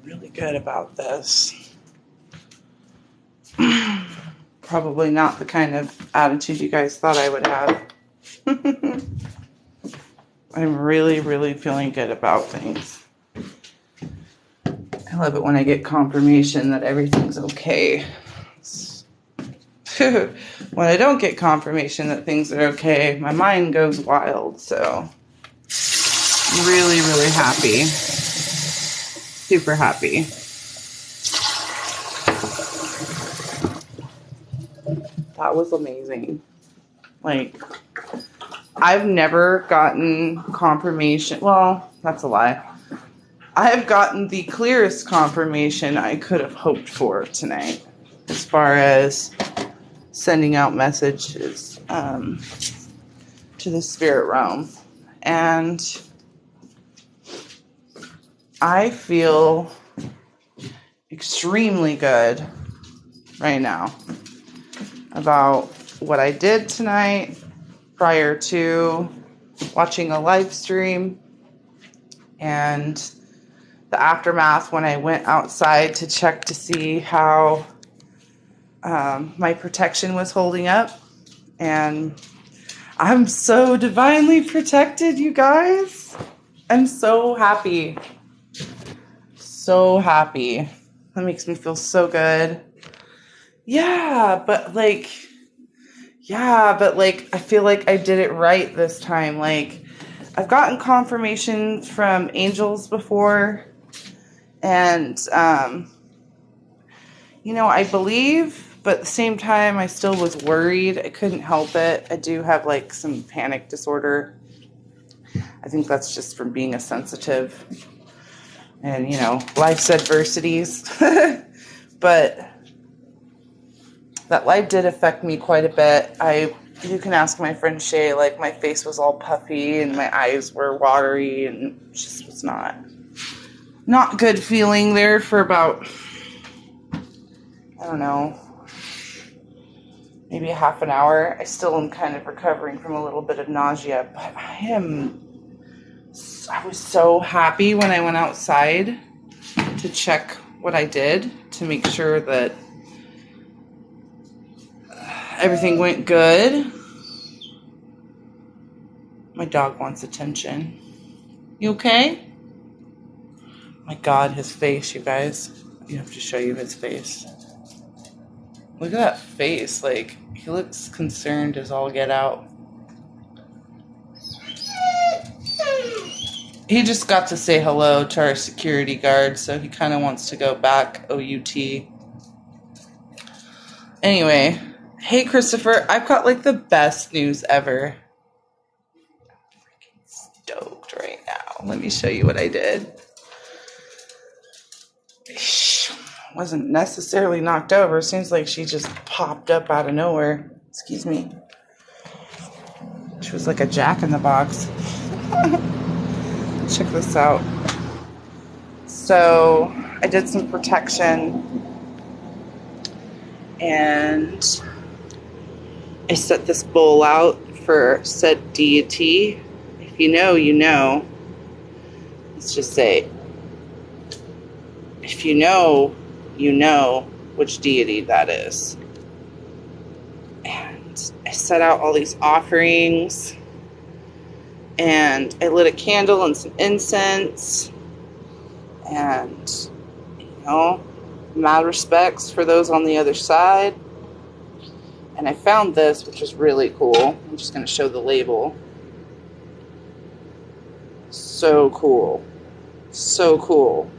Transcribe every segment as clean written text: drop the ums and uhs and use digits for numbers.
really good about this. Probably not the kind of attitude you guys thought I would have. I'm really, really feeling good about things. I love it when I get confirmation that everything's okay. When I don't get confirmation that things are okay, my mind goes wild. So I'm really, really happy. Super happy. That was amazing. Like, I've never gotten confirmation. Well, that's a lie. I have gotten the clearest confirmation I could have hoped for tonight as far as sending out messages to the spirit realm. And I feel extremely good right now about what I did tonight prior to watching a live stream and the aftermath when I went outside to check to see how my protection was holding up. And I'm so divinely protected, you guys. I'm so happy. So happy. That makes me feel so good. Yeah, but like, I feel like I did it right this time. Like, I've gotten confirmation from angels before, and, I believe, but at the same time, I still was worried. I couldn't help it. I do have, like, some panic disorder. I think that's just from being a sensitive and, life's adversities. But that life did affect me quite a bit. You can ask my friend Shay, like, my face was all puffy and my eyes were watery and it just was not good feeling there for about, I don't know, maybe a half an hour. I still am kind of recovering from a little bit of nausea, but I was so happy when I went outside to check what I did to make sure that everything went good. My dog wants attention. You okay? My God, his face, you guys. You have to show you his face. Look at that face. Like, he looks concerned as all get out. He just got to say hello to our security guard, so he kind of wants to go back OUT. Anyway, hey, Christopher, I've got, like, the best news ever. I'm freaking stoked right now. Let me show you what I did. Wasn't necessarily knocked over. Seems like she just popped up out of nowhere. Excuse me. She was like a jack-in-the-box. Check this out. So I did some protection and I set this bowl out for said deity. If you know, you know. Let's just say, if you know, you know which deity that is. And I set out all these offerings, and I lit a candle and some incense, and, mad respects for those on the other side. And I found this, which is really cool. I'm just going to show the label. So cool. So cool.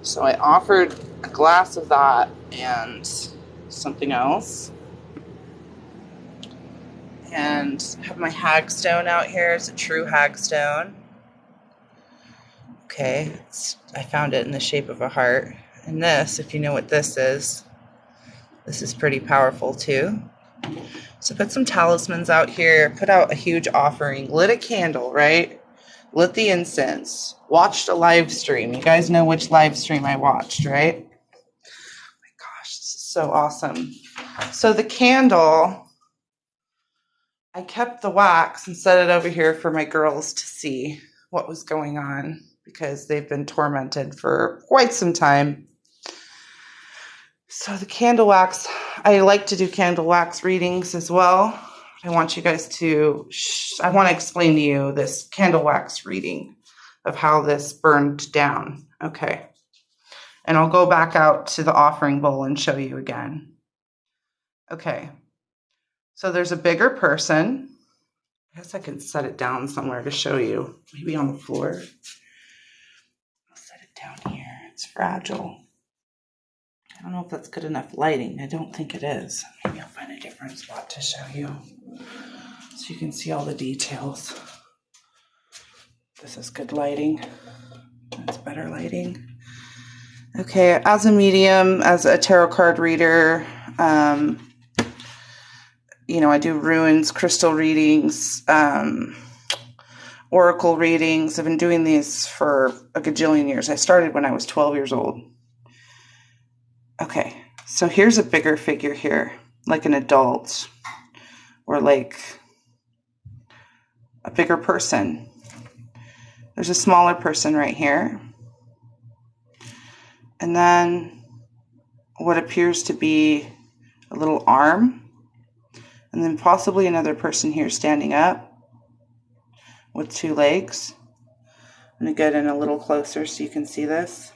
So I offered a glass of that and something else. And have my hagstone out here. It's a true hagstone. Okay, I found it in the shape of a heart. And this, if you know what this is pretty powerful too. So put some talismans out here, put out a huge offering, lit a candle, right? Lit the incense, watched a live stream. You guys know which live stream I watched, right? Oh my gosh, this is so awesome. So the candle, I kept the wax and set it over here for my girls to see what was going on. because they've been tormented for quite some time. So the candle wax, I like to do candle wax readings as well. I want you guys to, I want to explain to you this candle wax reading of how this burned down. Okay. And I'll go back out to the offering bowl and show you again. Okay. So there's a bigger person. I guess I can set it down somewhere to show you. Maybe on the floor. I'll set it down here. It's fragile. I don't know if that's good enough lighting. I don't think it is. Maybe I'll find a different spot to show you so you can see all the details. This is good lighting. That's better lighting. Okay, as a medium, as a tarot card reader, you know, I do runes, crystal readings, oracle readings. I've been doing these for a gajillion years. I started when I was 12 years old. Okay, so here's a bigger figure here, like an adult or like a bigger person. There's a smaller person right here. And then what appears to be a little arm. And then possibly another person here standing up with 2 legs. I'm going to get in a little closer so you can see this.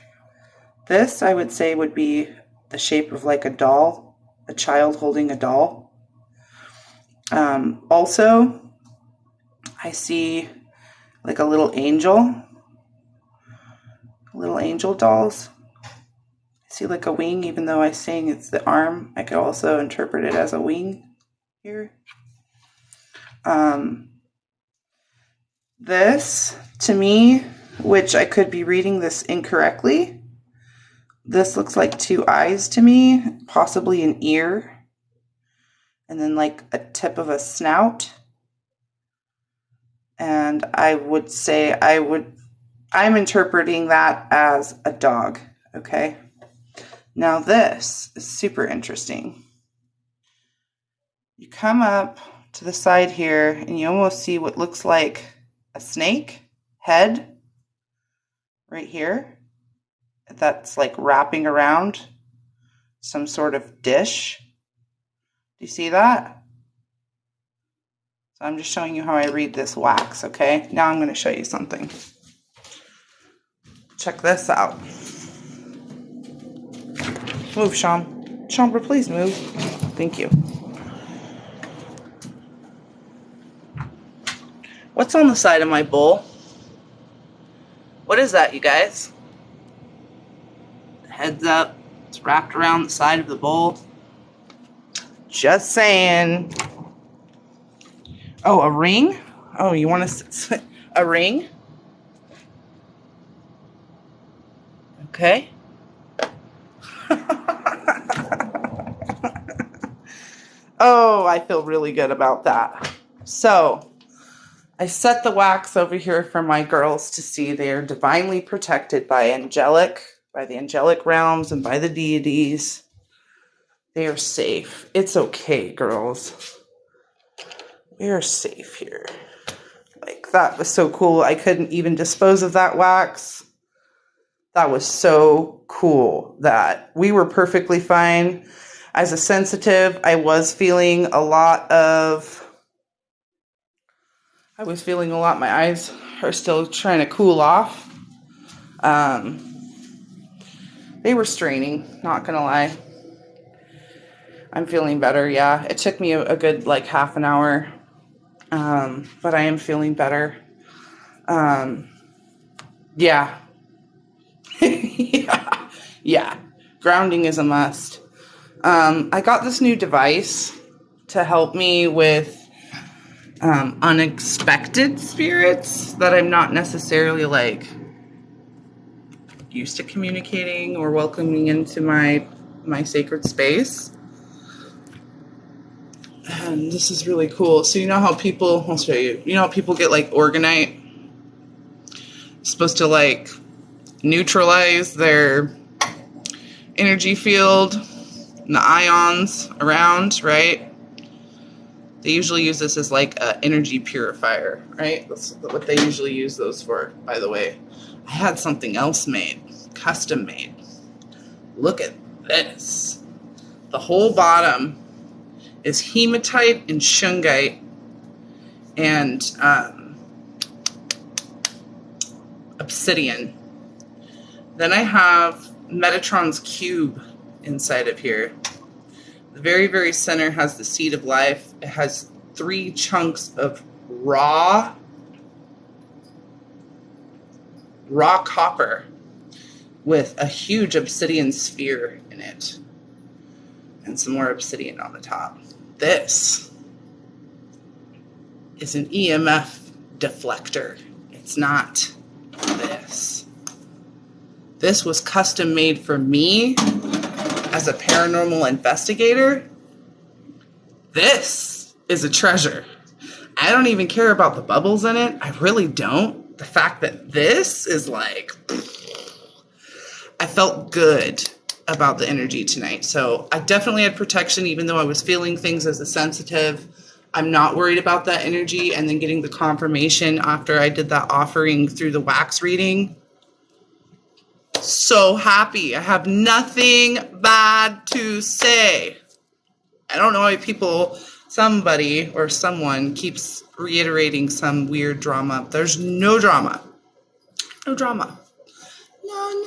This, I would say, would be the shape of like a doll, a child holding a doll. Also, I see like a little angel dolls. I see like a wing, even though I'm saying it's the arm. I could also interpret it as a wing here. This, to me, which I could be reading this incorrectly, this looks like 2 eyes to me, possibly an ear, and then like a tip of a snout. And I would say I'm interpreting that as a dog, okay? Now this is super interesting. You come up to the side here and you almost see what looks like a snake head right here. That's like wrapping around some sort of dish. Do you see that? So I'm just showing you how I read this wax, okay? Now I'm going to show you something. Check this out. Move, Sean. Chambre, please move. Thank you. What's on the side of my bowl? What is that, you guys? Heads up. It's wrapped around the side of the bowl. Just saying. Oh, a ring? Oh, you want to... a ring? Okay. Oh, I feel really good about that. So, I set the wax over here for my girls to see. They are divinely protected by the angelic realms and by the deities. They are safe. It's okay, girls. We are safe here. Like, that was so cool. I couldn't even dispose of that wax. That was so cool that we were perfectly fine. As a sensitive, I was feeling a lot. My eyes are still trying to cool off. They were straining, not gonna lie. I'm feeling better, yeah. It took me a good like half an hour, but I am feeling better. Yeah. Yeah. Grounding is a must. I got this new device to help me with unexpected spirits that I'm not necessarily like used to communicating or welcoming into my sacred space. And this is really cool. So you know how people, I'll show you. You know how people get like Orgonite? It's supposed to like neutralize their energy field and the ions around, right? They usually use this as like an energy purifier, right? That's what they usually use those for, by the way. I had something else made, custom made. Look at this. The whole bottom is hematite and shungite and obsidian. Then I have Metatron's cube inside of here. The very, very center has the seed of life. It has 3 chunks of raw copper with a huge obsidian sphere in it. And some more obsidian on the top. This is an EMF deflector. It's not this. This was custom made for me as a paranormal investigator. This is a treasure. I don't even care about the bubbles in it. I really don't. The fact that this is like, I felt good about the energy tonight. So I definitely had protection, even though I was feeling things as a sensitive. I'm not worried about that energy. And then getting the confirmation after I did that offering through the wax reading. So happy. I have nothing bad to say. I don't know why somebody or someone keeps reiterating some weird drama. There's no drama. No drama. None.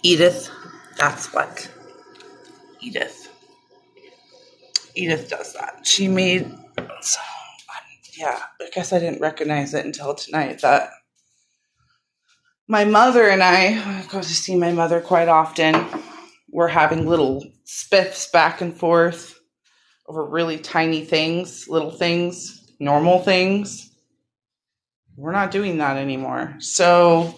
Edith, that's what. Edith does that. She made, so, yeah, I guess I didn't recognize it until tonight that my mother and I go to see my mother quite often. We're having little spiffs back and forth over really tiny things, little things, normal things. We're not doing that anymore. So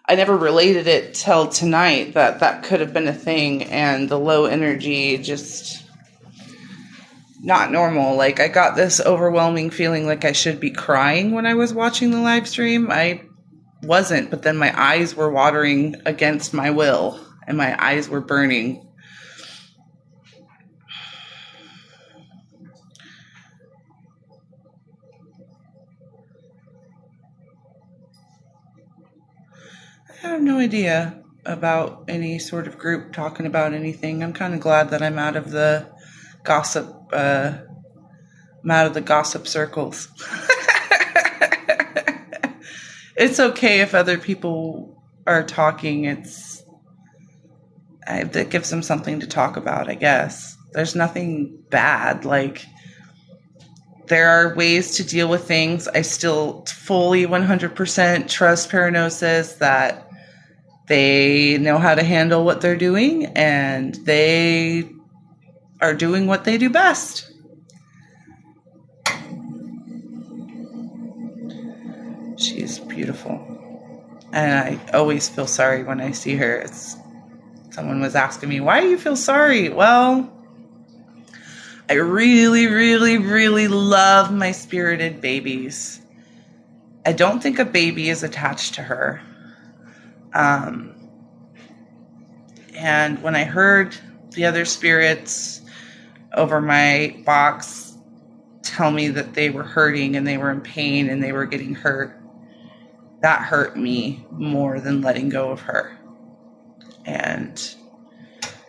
I never related it till tonight that could have been a thing, and the low energy just not normal. Like, I got this overwhelming feeling like I should be crying when I was watching the live stream. I wasn't, but then my eyes were watering against my will, and my eyes were burning. I have no idea about any sort of group talking about anything. I'm kind of glad that I'm out of the gossip, circles. It's okay if other people are talking. That gives them something to talk about, I guess. There's nothing bad. Like, there are ways to deal with things. I still fully 100% trust Paranosis that they know how to handle what they're doing, and they are doing what they do best. She's beautiful. And I always feel sorry when I see her. Someone was asking me, why do you feel sorry? Well, I really, really, really love my spirited babies. I don't think a baby is attached to her. And when I heard the other spirits over my box tell me that they were hurting and they were in pain and they were getting hurt, that hurt me more than letting go of her. And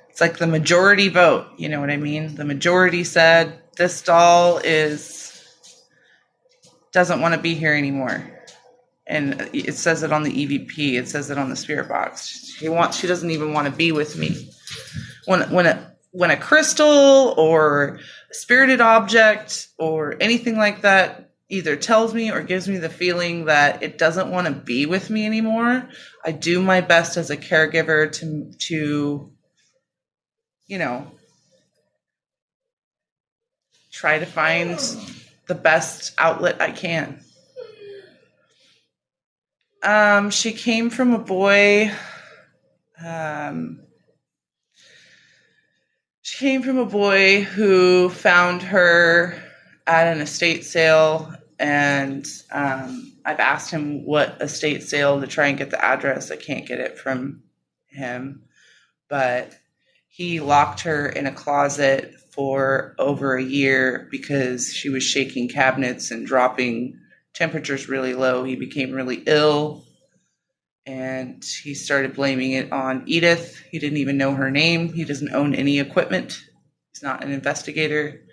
it's like the majority vote, you know what I mean? The majority said this doll doesn't want to be here anymore. And it says it on the EVP. It says it on the spirit box. She doesn't even want to be with me. When a crystal or a spirited object or anything like that either tells me or gives me the feeling that it doesn't want to be with me anymore, I do my best as a caregiver to try to find the best outlet I can. She came from a boy. She came from a boy who found her at an estate sale, and I've asked him what estate sale to try and get the address. I can't get it from him, but he locked her in a closet for over a year because she was shaking cabinets and dropping temperatures really low. He became really ill, and he started blaming it on Edith. He didn't even know her name. He doesn't own any equipment. He's not an investigator.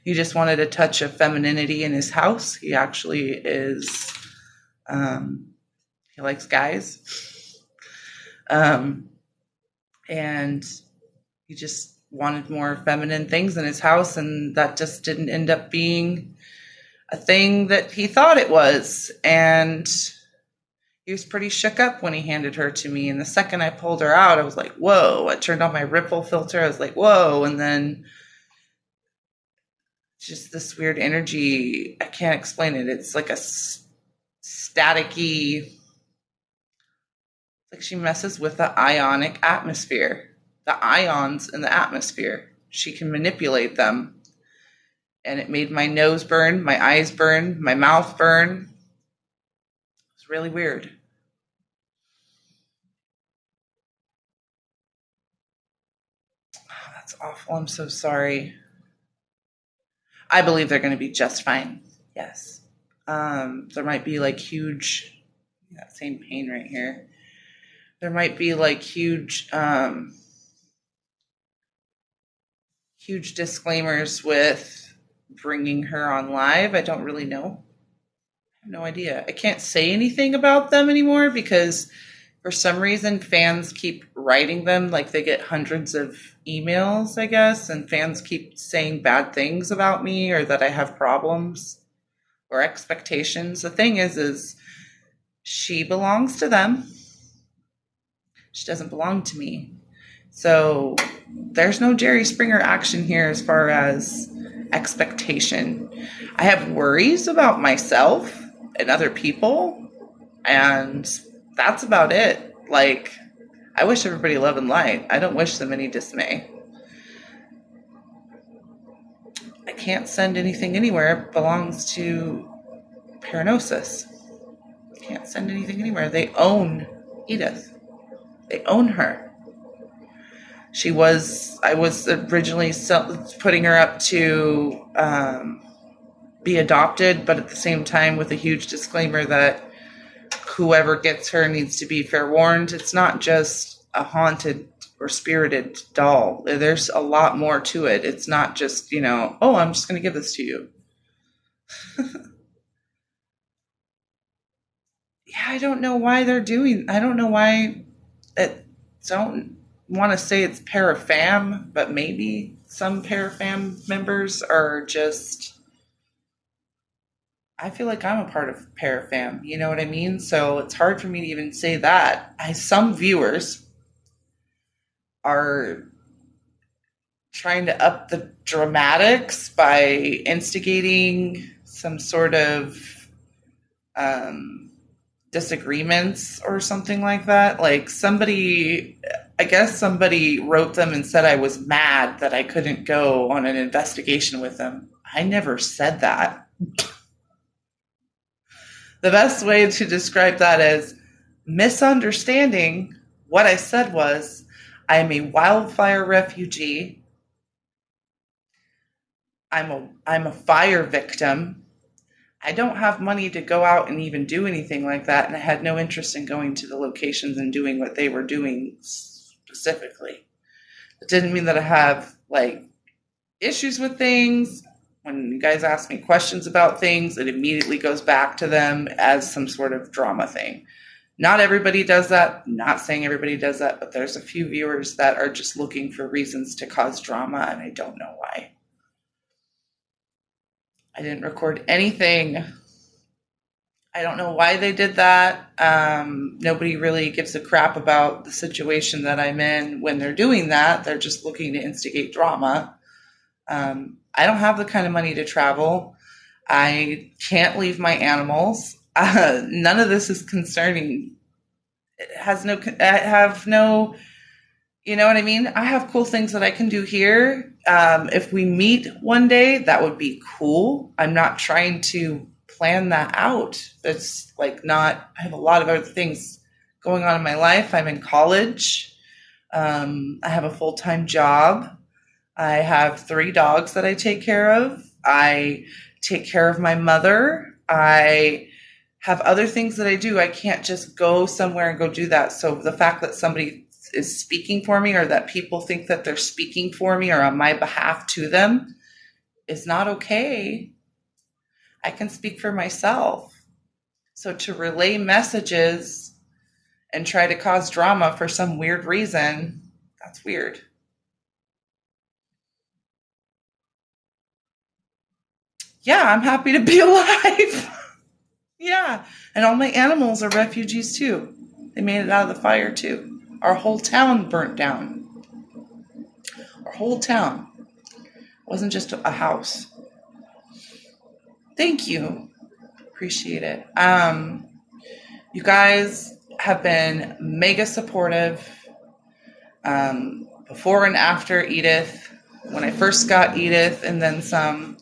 He just wanted a touch of femininity in his house. He actually is, he likes guys. And he just wanted more feminine things in his house, and that just didn't end up being a thing that he thought it was. And he was pretty shook up when he handed her to me. And the second I pulled her out, I was like, whoa. I turned on my Ripple filter. I was like, whoa. And then just this weird energy. I can't explain it. It's like a staticky, like she messes with the ionic atmosphere, the ions in the atmosphere. She can manipulate them. And it made my nose burn, my eyes burn, my mouth burn. It's really weird. Oh, that's awful. I'm so sorry. I believe they're going to be just fine. Yes. There might be like huge, that same pain right here. There might be like huge disclaimers with bringing her on live. I don't really know. I have no idea. I can't say anything about them anymore because for some reason fans keep writing them. Like they get hundreds of emails, I guess, and fans keep saying bad things about me or that I have problems or expectations. The thing is she belongs to them. She doesn't belong to me. So there's no Jerry Springer action here as far as expectation. I have worries about myself and other people, and that's about it. Like, I wish everybody love and light. I don't wish them any dismay. I can't send anything anywhere. It belongs to Paranosis. Can't send anything anywhere. They own Edith. They own her. I was originally putting her up to be adopted, but at the same time with a huge disclaimer that whoever gets her needs to be fair warned. It's not just a haunted or spirited doll. There's a lot more to it. It's not just, oh, I'm just going to give this to you. Yeah, I don't know why they're doing. I don't know why. Don't want to say it's parafam, but maybe some parafam members are just. I feel like I'm a part of parafam. You know what I mean? So it's hard for me to even say that. Some viewers are trying to up the dramatics by instigating some sort of disagreements or something like that. Like I guess somebody wrote them and said I was mad that I couldn't go on an investigation with them. I never said that. The best way to describe that is misunderstanding. What I said was, I am a wildfire refugee. I'm a fire victim. I don't have money to go out and even do anything like that, and I had no interest in going to the locations and doing what they were doing specifically. It didn't mean that I have issues with things. When you guys ask me questions about things, it immediately goes back to them as some sort of drama thing. Not everybody does that. Not saying everybody does that, but there's a few viewers that are just looking for reasons to cause drama, and I don't know why. I didn't record anything. I don't know why they did that. Nobody really gives a crap about the situation that I'm in when they're doing that. They're just looking to instigate drama. I don't have the kind of money to travel. I can't leave my animals. None of this is concerning. I have no, you know what I mean? I have cool things that I can do here. If we meet one day, that would be cool. I'm not trying to plan that out. It's I have a lot of other things going on in my life. I'm in college. I have a full-time job. I have 3 dogs that I take care of. I take care of my mother. I have other things that I do. I can't just go somewhere and go do that. So the fact that somebody is speaking for me, or that people think that they're speaking for me or on my behalf to them, is not okay. I can speak for myself. So to relay messages and try to cause drama for some weird reason, that's weird. Yeah, I'm happy to be alive. Yeah. And all my animals are refugees too. They made it out of the fire too. Our whole town burnt down. Our whole town. It wasn't just a house. Thank you. Appreciate it. You guys have been mega supportive. Before and after Edith, when I first got Edith, and then some.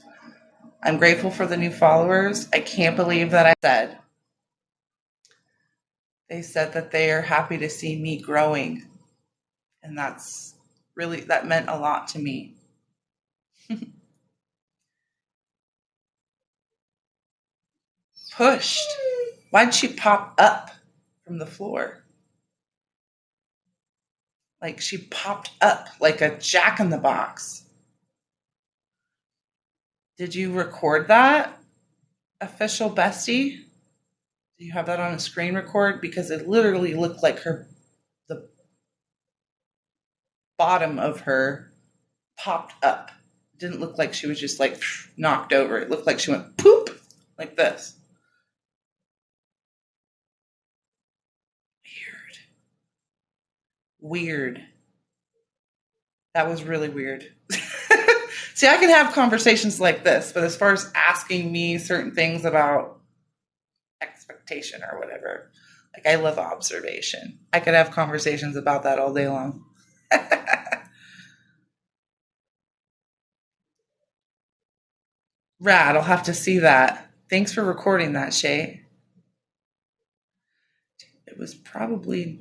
I'm grateful for the new followers. I can't believe that I said. They said that they are happy to see me growing. And that meant a lot to me. Pushed. Why'd she pop up from the floor? Like she popped up like a jack-in-the-box. Did you record that, official bestie? Do you have that on a screen record? Because it literally looked like the bottom of her popped up. It didn't look like she was just like knocked over. It looked like she went poop like this. Weird. That was really weird. See, I can have conversations like this, but as far as asking me certain things about expectation or whatever, like I love observation. I could have conversations about that all day long. Rad, I'll have to see that. Thanks for recording that, Shay. It was probably,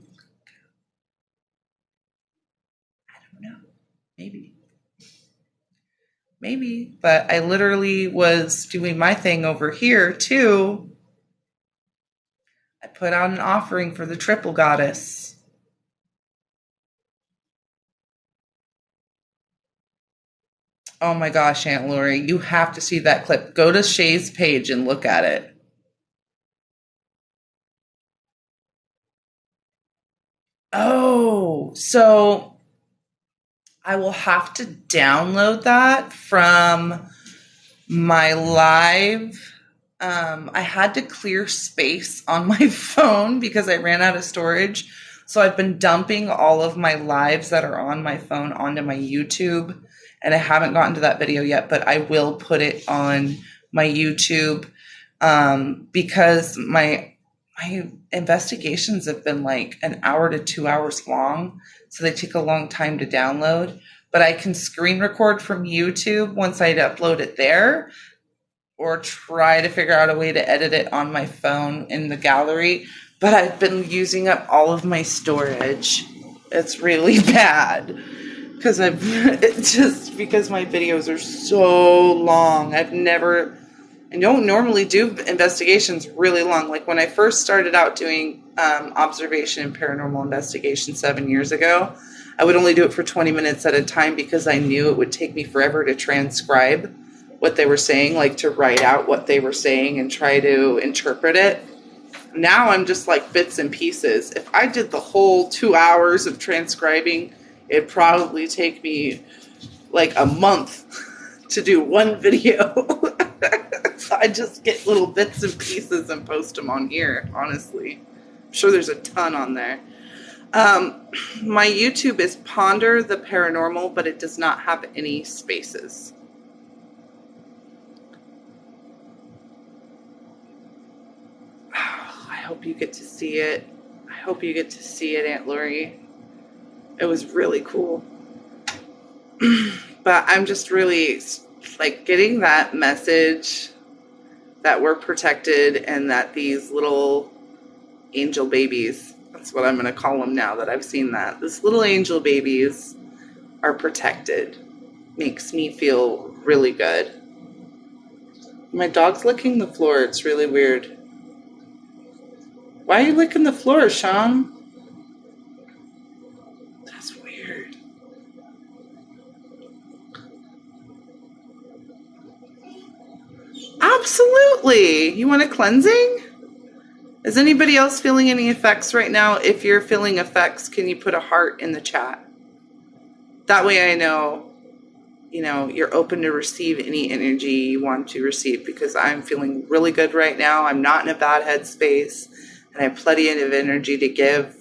I don't know, maybe. Maybe, but I literally was doing my thing over here too. I put out an offering for the triple goddess. Oh my gosh, Aunt Lori, you have to see that clip. Go to Shay's page and look at it. Oh, so I will have to download that from my live. I had to clear space on my phone because I ran out of storage. So I've been dumping all of my lives that are on my phone onto my YouTube. And I haven't gotten to that video yet, but I will put it on my YouTube because my investigations have been like an hour to 2 hours long. So they take a long time to download. But I can screen record from YouTube once I upload it there, or try to figure out a way to edit it on my phone in the gallery. But I've been using up all of my storage. It's really bad because my videos are so long. I don't normally do investigations really long. Like when I first started out doing observation and paranormal investigation 7 years ago, I would only do it for 20 minutes at a time because I knew it would take me forever to transcribe what they were saying, like to write out what they were saying and try to interpret it. Now I'm just like bits and pieces. If I did the whole 2 hours of transcribing, it'd probably take me like a month to do one video. So I just get little bits and pieces and post them on here, honestly. I'm sure there's a ton on there. My YouTube is Ponder the Paranormal, but it does not have any spaces. I hope you get to see it. I hope you get to see it, Aunt Lori. It was really cool. But I'm just really like getting that message that we're protected and that these little angel babies That's what I'm going to call them now that I've seen that. These little angel babies are protected. Makes me feel really good. My dog's licking the floor. It's really weird. Why are you licking the floor, Sham? That's weird. Absolutely. You want a cleansing? Is anybody else feeling any effects right now? If you're feeling effects, can you put a heart in the chat? That way I know, you're open to receive any energy you want to receive, because I'm feeling really good right now. I'm not in a bad headspace, and I have plenty of energy to give,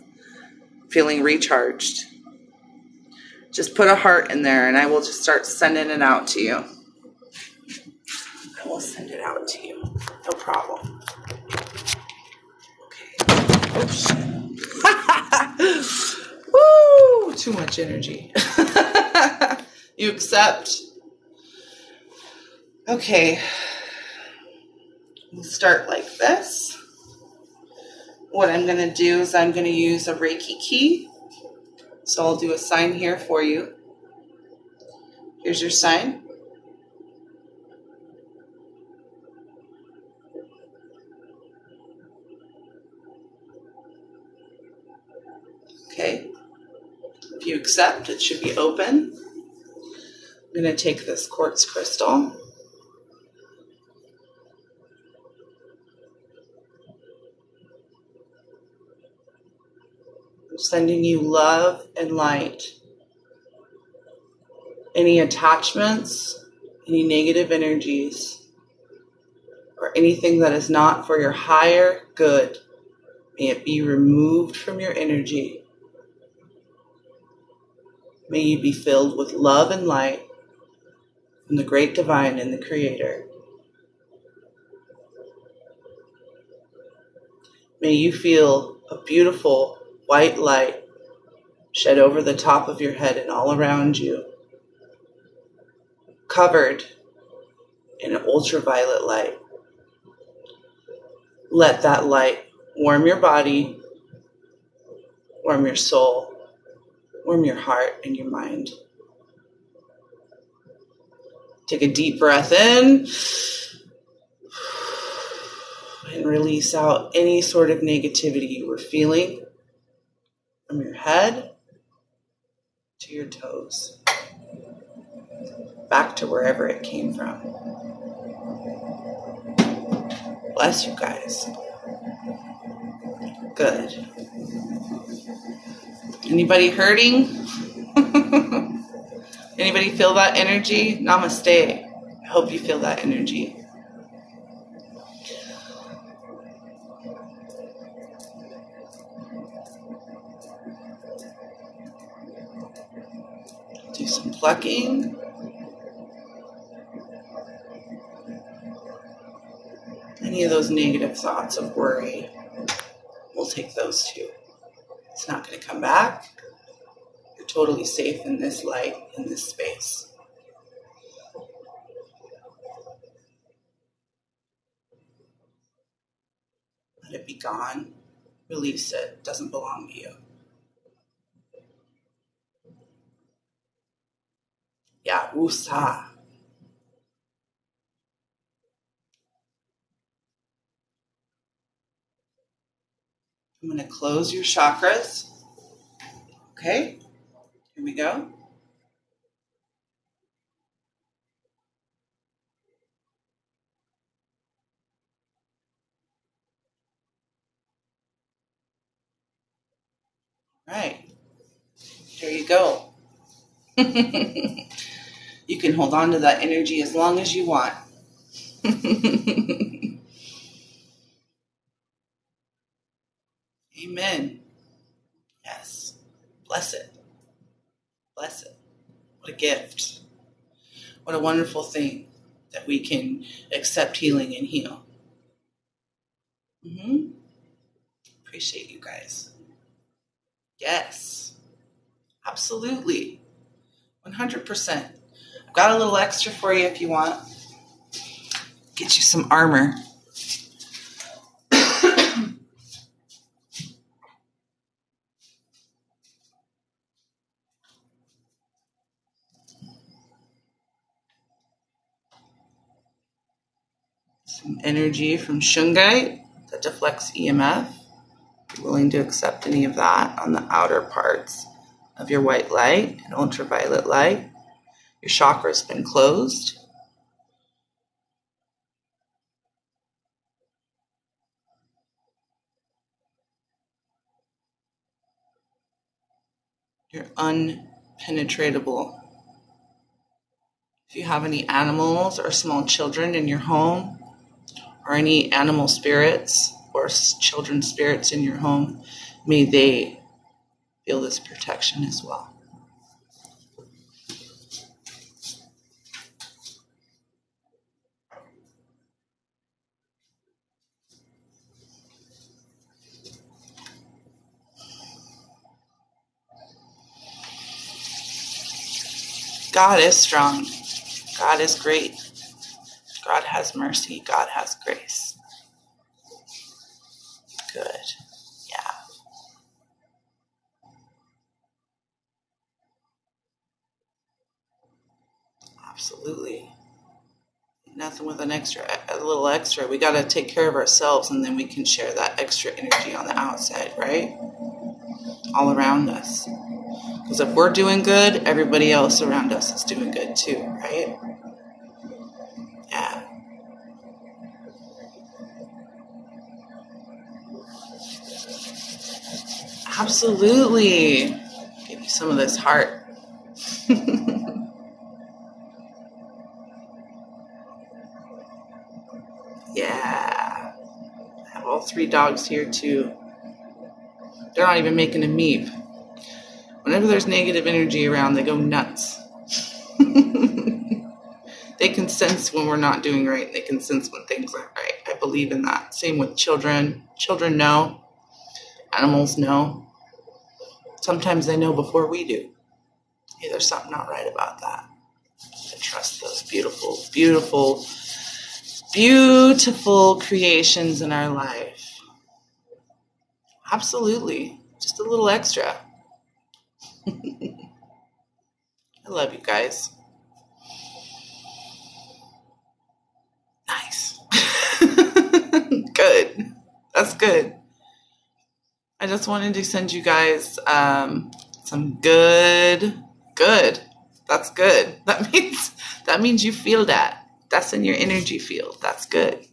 feeling recharged. Just put a heart in there, and I will just start sending it out to you. I will send it out to you. No problem. Okay. Oh, shit. Woo! Too much energy. You accept? Okay. We'll start like this. What I'm going to do is I'm going to use a Reiki key. So I'll do a sign here for you. Here's your sign. Okay. If you accept, it should be open. I'm going to take this quartz crystal. I'm sending you love and light. Any attachments, any negative energies, or anything that is not for your higher good, may it be removed from your energy. May you be filled with love and light from the great divine and the creator. May you feel a beautiful white light shed over the top of your head and all around you, covered in an ultraviolet light. Let that light warm your body, warm your soul, warm your heart and your mind. Take a deep breath in and release out any sort of negativity you were feeling from your head to your toes, back to wherever it came from. Bless you guys. Good. Anybody hurting? Anybody feel that energy? Namaste. I hope you feel that energy. Do some plucking. Any of those negative thoughts of worry, we'll take those too. It's not going to come back. You're totally safe in this light, in this space. Let it be gone. Release it. It doesn't belong to you. Yeah, woosah. I'm going to close your chakras. Okay, here we go. All right, there you go. You can hold on to that energy as long as you want. Amen. Yes. Bless it. Bless it. What a gift. What a wonderful thing that we can accept healing and heal. Appreciate you guys. Yes. Absolutely. 100%. I've got a little extra for you if you want. Get you some armor. Some energy from shungite that deflects EMF. You're willing to accept any of that on the outer parts of your white light and ultraviolet light. Your chakra's been closed. You're unpenetratable. If you have any animals or small children in your home, or any animal spirits or children spirits in your home, may they feel this protection as well. God is strong. God is great. God has mercy. God has grace. Good. Yeah. Absolutely. Nothing with a little extra. We got to take care of ourselves, and then we can share that extra energy on the outside, right? All around us. Because if we're doing good, everybody else around us is doing good too, right? Yeah. Absolutely. Give me some of this heart. Yeah. I have all 3 dogs here too. They're not even making a meep. Whenever there's negative energy around, they go nuts. They can sense when we're not doing right. They can sense when things aren't right. I believe in that. Same with children. Children know. Animals know. Sometimes they know before we do. Hey, there's something not right about that. I trust those beautiful, beautiful, beautiful creations in our life. Absolutely. Just a little extra. I love you guys. Nice. Good. That's good. I just wanted to send you guys some good. That's good. That means you feel that. That's in your energy field. That's good.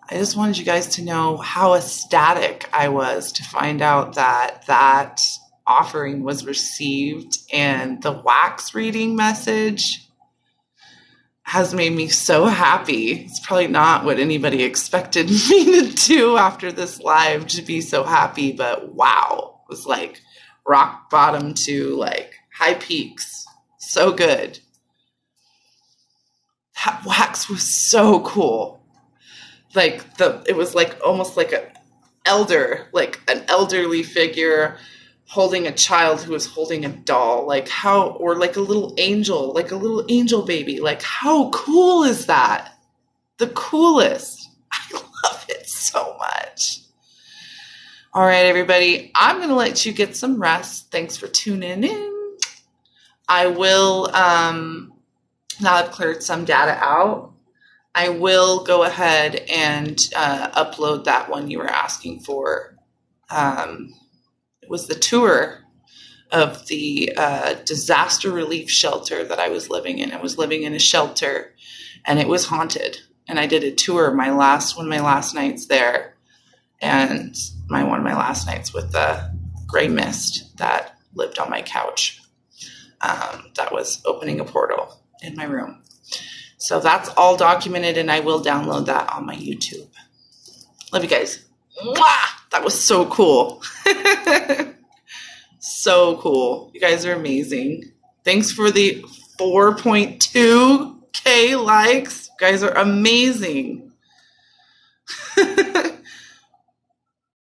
I just wanted you guys to know how ecstatic I was to find out that offering was received, and the wax reading message has made me so happy. It's probably not what anybody expected me to do after this live, to be so happy, but wow, it was like rock bottom to like high peaks. So good. That wax was so cool. Like it was like almost like an elderly figure holding a child who was holding a doll, or like a little angel baby. Like, how cool is that? The coolest. I love it so much. All right, everybody, I'm going to let you get some rest. Thanks for tuning in. I will, now I've cleared some data out, I will go ahead and upload that one you were asking for. It was the tour of the disaster relief shelter that I was living in. I was living in a shelter, and it was haunted. And I did a tour one of my last nights there, and one of my last nights with the gray mist that lived on my couch. That was opening a portal in my room. So that's all documented, and I will download that on my YouTube. Love you guys. Mwah! That was so cool. So cool. You guys are amazing. Thanks for the 4.2K likes. You guys are amazing.